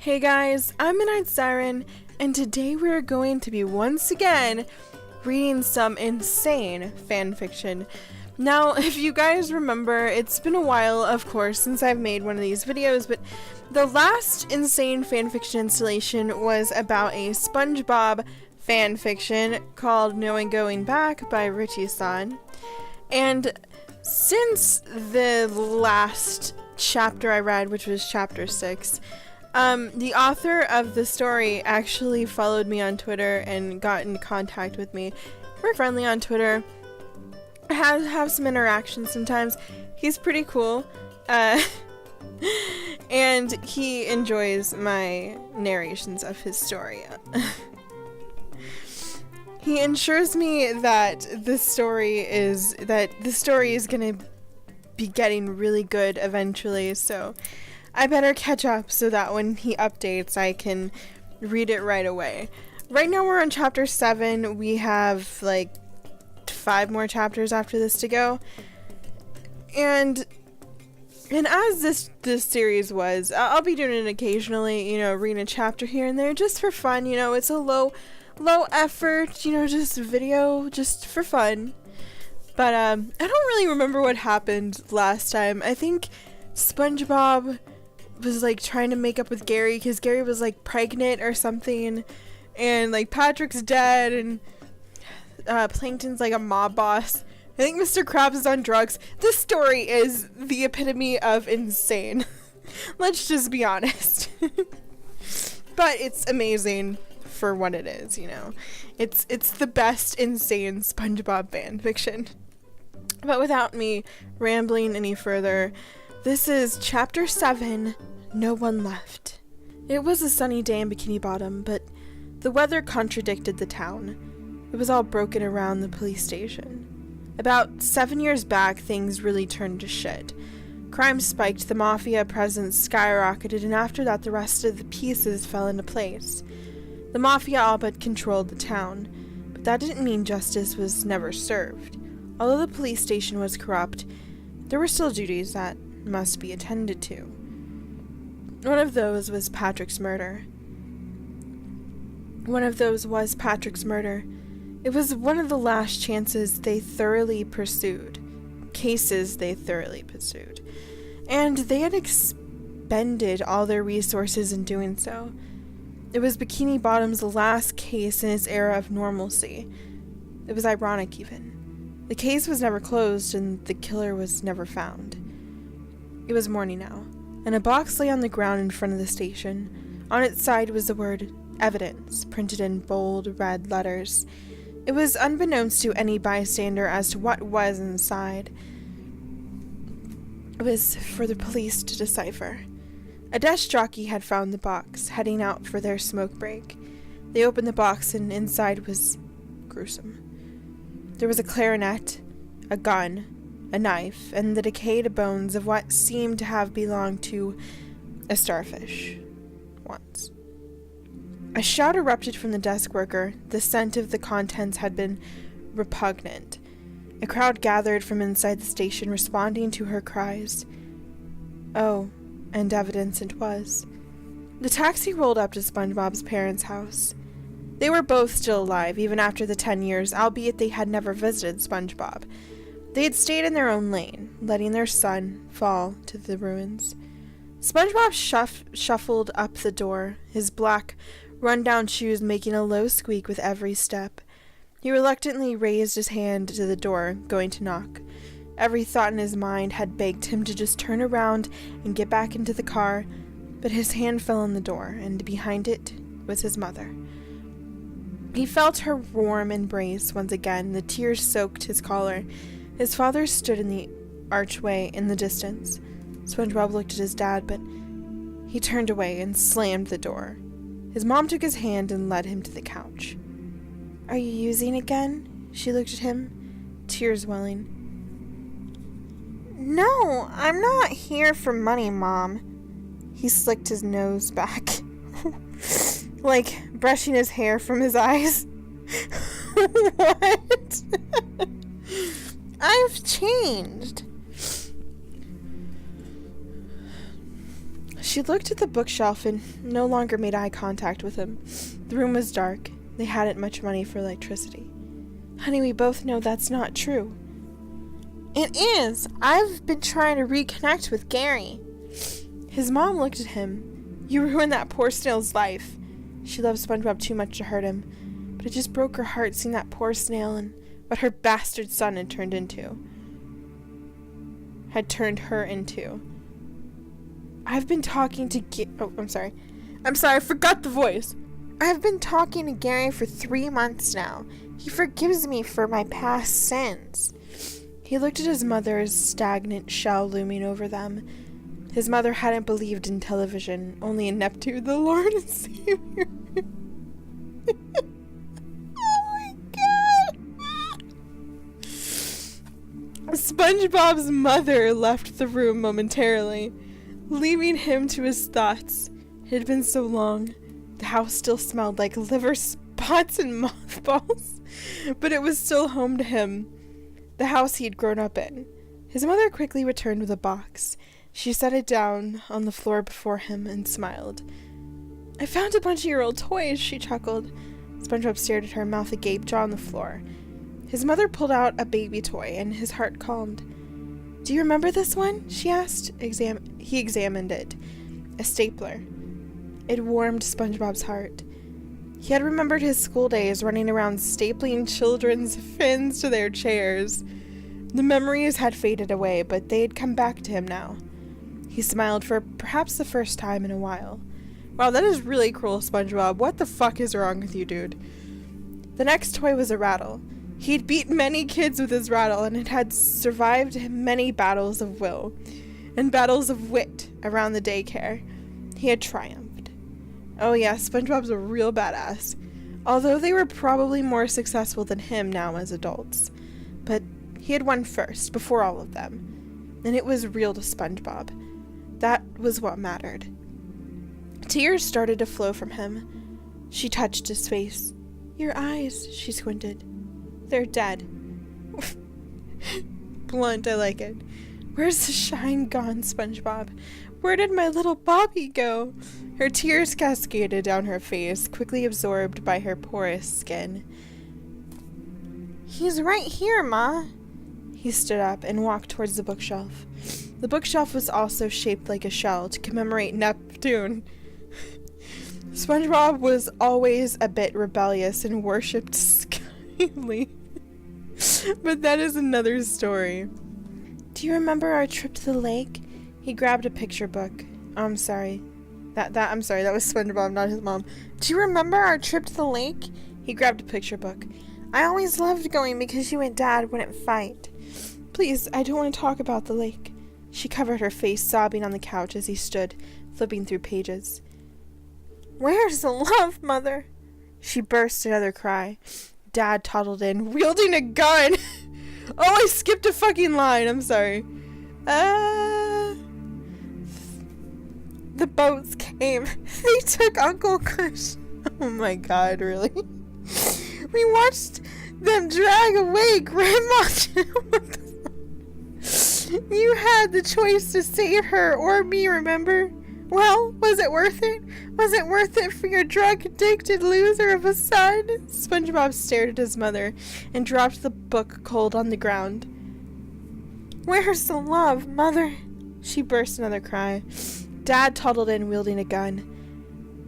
Hey guys, I'm Midnight Siren, and today we're going to be once again reading some insane fanfiction. Now, if you guys remember, it's been a while, of course, since I've made one of these videos, but the last insane fanfiction installation was about a SpongeBob fanfiction called No One Going Back by Richisan. And since the last chapter I read, which was chapter 6, the author of the story actually followed me on Twitter and got in contact with me. We're friendly on Twitter. I have some interactions sometimes. He's pretty cool. And he enjoys my narrations of his story. He ensures me that the story is gonna be getting really good eventually, so I better catch up so that when he updates I can read it right away. Right now we're on chapter 7. We have like 5 more chapters after this to go. And as this series was, I'll be doing it occasionally, reading a chapter here and there just for fun. It's a low effort, just video just for fun. But I don't really remember what happened last time. I think SpongeBob was like trying to make up with Gary because Gary was like pregnant or something, and like Patrick's dead, and Plankton's like a mob boss. I think Mr. Krabs is on drugs. This story is the epitome of insane. Let's just be honest. But it's amazing for what it is, It's the best insane SpongeBob fanfiction. But without me rambling any further, this is chapter 7, No One Left. It was a sunny day in Bikini Bottom, but the weather contradicted the town. It was all broken around the police station. About 7 years back, things really turned to shit. Crime spiked, the mafia presence skyrocketed, and after that the rest of the pieces fell into place. The mafia all but controlled the town, but that didn't mean justice was never served. Although the police station was corrupt, there were still duties that must be attended to. One of those was Patrick's murder. It was one of the last cases they thoroughly pursued. And they had expended all their resources in doing so. It was Bikini Bottom's last case in its era of normalcy. It was ironic, even. The case was never closed, and the killer was never found. It was morning now, and a box lay on the ground in front of the station. On its side was the word evidence, printed in bold red letters. It was unbeknownst to any bystander as to what was inside. It was for the police to decipher. A desk jockey had found the box, heading out for their smoke break. They opened the box, and inside was gruesome. There was a clarinet, a gun, a knife, and the decayed bones of what seemed to have belonged to a starfish once. A shout erupted from the desk worker. The scent of the contents had been repugnant. A crowd gathered from inside the station, responding to her cries. Oh, and evidence it was. The taxi rolled up to SpongeBob's parents' house. They were both still alive, even after the 10 years, albeit they had never visited SpongeBob. They had stayed in their own lane, letting their son fall to the ruins. SpongeBob shuffled up the door, his black, run-down shoes making a low squeak with every step. He reluctantly raised his hand to the door, going to knock. Every thought in his mind had begged him to just turn around and get back into the car, but his hand fell on the door, and behind it was his mother. He felt her warm embrace once again. The tears soaked his collar. His father stood in the archway in the distance. SpongeBob looked at his dad, but he turned away and slammed the door. His mom took his hand and led him to the couch. "Are you using again?" She looked at him, tears welling. "No, I'm not here for money, Mom." He slicked his nose back. Like brushing his hair from his eyes. What? I've changed. She looked at the bookshelf and no longer made eye contact with him. The room was dark. They hadn't much money for electricity. Honey, we both know that's not true. It is. I've been trying to reconnect with Gary. His mom looked at him. You ruined that poor snail's life. She loved SpongeBob too much to hurt him, but it just broke her heart seeing that poor snail and what her bastard son had turned her into. I've been talking to I'm sorry, I forgot the voice. I've been talking to Gary for 3 months now. He forgives me for my past sins. He looked at his mother's stagnant shell looming over them. His mother hadn't believed in television, only in Neptune, the Lord and Savior. Oh my god! SpongeBob's mother left the room momentarily, leaving him to his thoughts. It had been so long. The house still smelled like liver spots and mothballs, but it was still home to him, the house he had grown up in. His mother quickly returned with a box. She set it down on the floor before him and smiled. I found a bunch of your old toys, she chuckled. SpongeBob stared at her, mouth agape, jaw on the floor. His mother pulled out a baby toy, and his heart calmed. Do you remember this one? She asked. He examined it. A stapler. It warmed SpongeBob's heart. He had remembered his school days running around stapling children's fins to their chairs. The memories had faded away, but they had come back to him now. He smiled for perhaps the first time in a while. Wow, that is really cruel, SpongeBob. What the fuck is wrong with you, dude? The next toy was a rattle. He'd beat many kids with his rattle, and it had survived many battles of will and battles of wit around the daycare. He had triumphed. Oh yeah, SpongeBob's a real badass. Although they were probably more successful than him now as adults. But he had won first, before all of them. And it was real to SpongeBob. That was what mattered. Tears started to flow from him. She touched his face. Your eyes, she squinted. They're dead. Blunt, I like it. Where's the shine gone, SpongeBob? Where did my little Bobby go? Her tears cascaded down her face, quickly absorbed by her porous skin. He's right here, Ma. He stood up and walked towards the bookshelf. The bookshelf was also shaped like a shell to commemorate Neptune. SpongeBob was always a bit rebellious and worshipped Skyly. But that is another story. Do you remember our trip to the lake? He grabbed a picture book. Oh, I'm sorry. That was SpongeBob, not his mom. Do you remember our trip to the lake? He grabbed a picture book. I always loved going because you and Dad wouldn't fight. Please, I don't want to talk about the lake. She covered her face, sobbing on the couch as he stood, flipping through pages. Where's the love, Mother? She burst another cry. Dad toddled in, wielding a gun. Oh, I skipped a fucking line. I'm sorry. The boats came. They took Uncle Kush. Oh my god, really? We watched them drag away Grandma. You had the choice to save her or me, remember? Well, was it worth it? Was it worth it for your drug-addicted loser of a son? SpongeBob stared at his mother and dropped the book cold on the ground. Where's the love, Mother? She burst another cry. Dad toddled in, wielding a gun.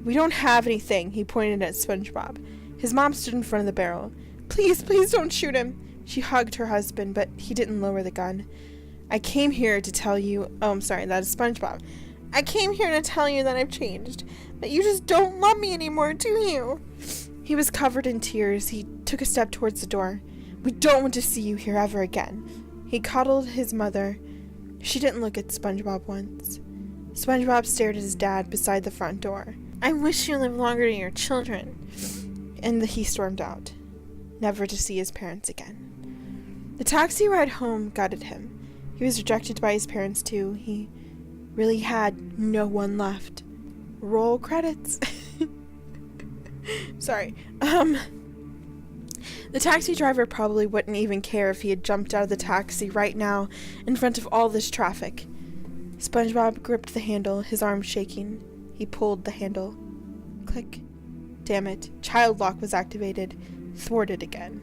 We don't have anything, he pointed at SpongeBob. His mom stood in front of the barrel. Please, please don't shoot him. She hugged her husband, but he didn't lower the gun. I came here to tell you... Oh, I'm sorry, that is SpongeBob. I came here to tell you that I've changed, but you just don't love me anymore, do you? He was covered in tears. He took a step towards the door. We don't want to see you here ever again. He coddled his mother. She didn't look at SpongeBob once. SpongeBob stared at his dad beside the front door. I wish you lived longer to your children. And he stormed out, never to see his parents again. The taxi ride home gutted him. He was rejected by his parents too. He really had no one left. Roll credits. Sorry. The taxi driver probably wouldn't even care if he had jumped out of the taxi right now in front of all this traffic. SpongeBob gripped the handle, his arm shaking. He pulled the handle. Click. Damn it. Child lock was activated. Thwarted again.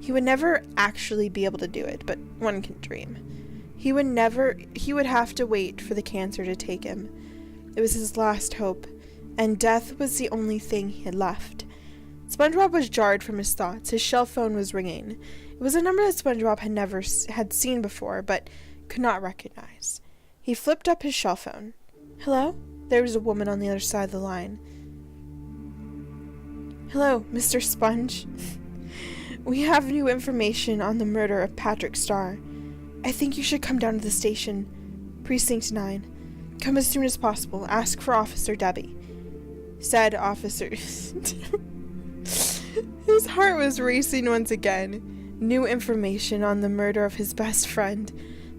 He would never actually be able to do it, but one can dream. He would have to wait for the cancer to take him. It was his last hope, and death was the only thing he had left. SpongeBob was jarred from his thoughts. His shell phone was ringing. It was a number that SpongeBob had never seen before, but could not recognize. He flipped up his shell phone. Hello? There was a woman on the other side of the line. Hello, Mr. Sponge. We have new information on the murder of Patrick Star. I think you should come down to the station. Precinct 9. Come as soon as possible. Ask for Officer Debbie. Said officer. His heart was racing once again. New information on the murder of his best friend.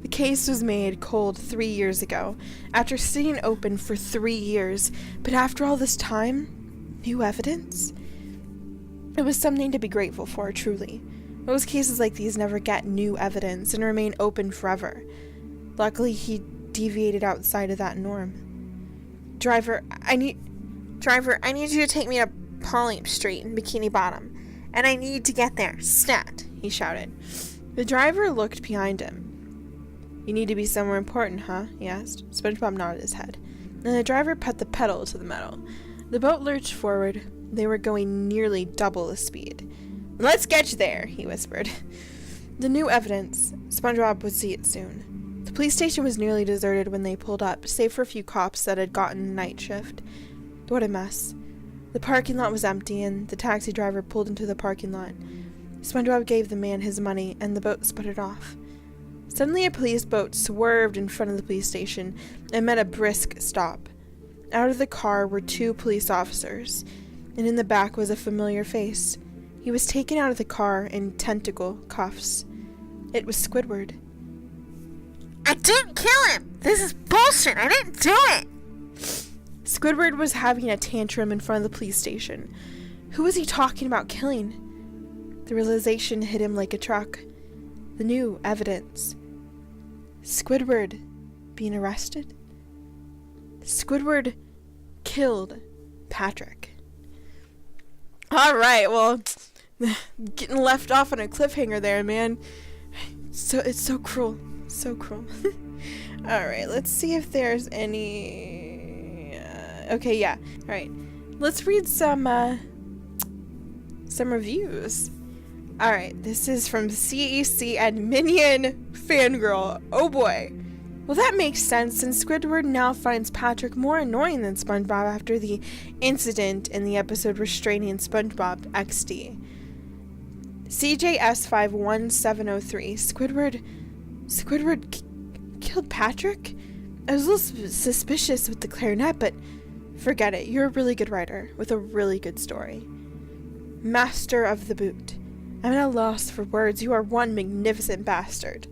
The case was made cold 3 years ago, after sitting open for 3 years, but after all this time, new evidence? It was something to be grateful for, truly. Most cases like these never get new evidence and remain open forever. Luckily, he deviated outside of that norm. Driver, I need you to take me to Polyp Street in Bikini Bottom, and I need to get there, stat, he shouted. The driver looked behind him. You need to be somewhere important, huh? He asked. SpongeBob nodded his head. And the driver put the pedal to the metal. The boat lurched forward. They were going nearly double the speed. Let's get you there, he whispered. The new evidence. SpongeBob would see it soon. The police station was nearly deserted when they pulled up, save for a few cops that had gotten night shift. What a mess. The parking lot was empty, and the taxi driver pulled into the parking lot. SpongeBob gave the man his money, and the boat sputtered off. Suddenly a police boat swerved in front of the police station and met a brisk stop. Out of the car were 2 police officers, and in the back was a familiar face. He was taken out of the car in tentacle cuffs. It was Squidward. I didn't kill him! This is bullshit! I didn't do it! Squidward was having a tantrum in front of the police station. Who was he talking about killing? The realization hit him like a truck. The new evidence. Squidward being arrested? Squidward killed Patrick. Alright, well, getting left off on a cliffhanger there, man. So it's so cruel. So cruel. Alright, let's see if there's any... okay, yeah. Alright. Let's read some reviews. Alright, this is from CEC and Minion Fangirl. Oh boy. Well, that makes sense, since Squidward now finds Patrick more annoying than SpongeBob after the incident in the episode restraining SpongeBob XD. CJS51703. Squidward killed Patrick? I was a little suspicious with the clarinet, but forget it. You're a really good writer with a really good story. Master of the Boot. I'm at a loss for words. You are one magnificent bastard.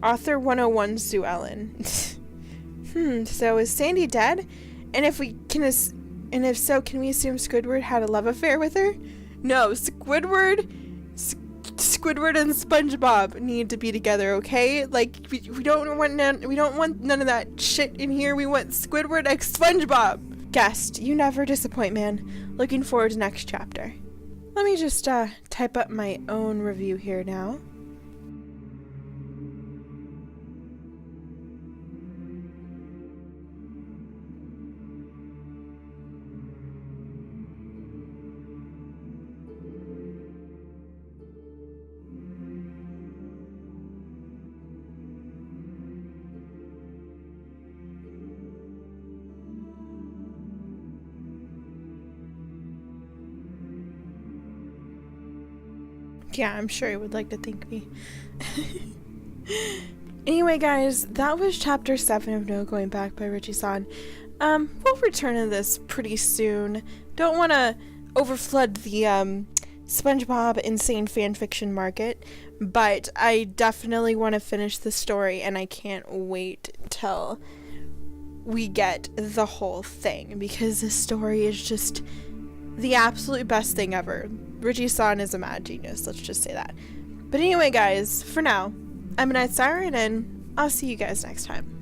Author 101 Sue Ellen. So is Sandy dead? And if so, can we assume Squidward had a love affair with her? No, Squidward and SpongeBob need to be together, okay? Like, we don't want none of that shit in here. We want Squidward x SpongeBob. Guest, you never disappoint, man. Looking forward to next chapter. Let me just type up my own review here now. Yeah, I'm sure he would like to thank me. Anyway, guys, that was chapter 7 of No Going Back by Richisan. We'll return to this pretty soon. Don't want to overflood the SpongeBob insane fanfiction market, but I definitely want to finish the story, and I can't wait till we get the whole thing, because this story is just the absolute best thing ever. Richisan is a mad genius, let's just say that. But anyway, guys, for now, I'm a Night Siren, and I'll see you guys next time.